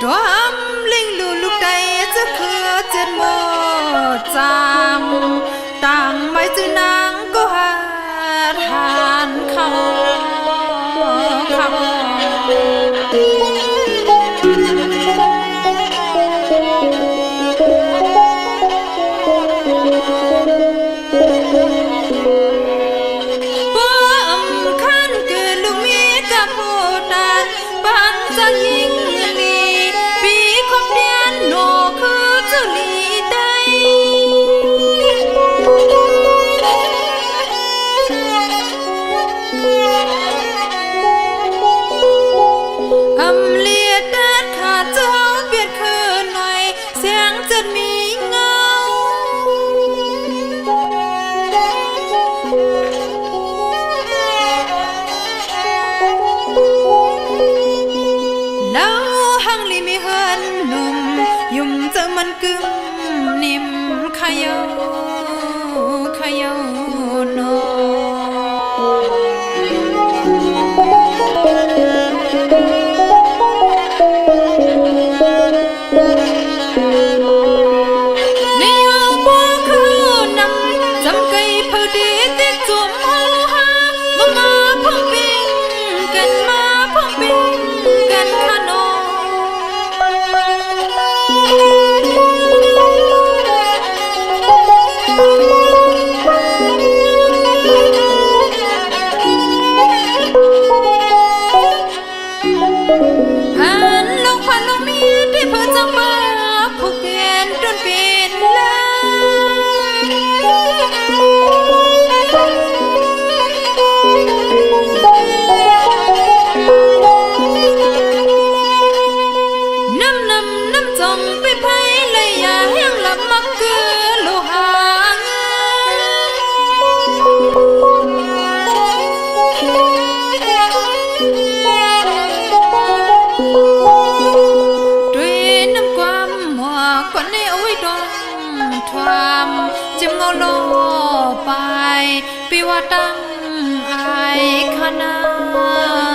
đóa linh lù lúc đây giấc khứa trên mơ chạm tàng mấy chữ nắng có hạt hàn khôngมันกึมนิ่มขยโนchim ngô lô bài pi hoa tăng ai khana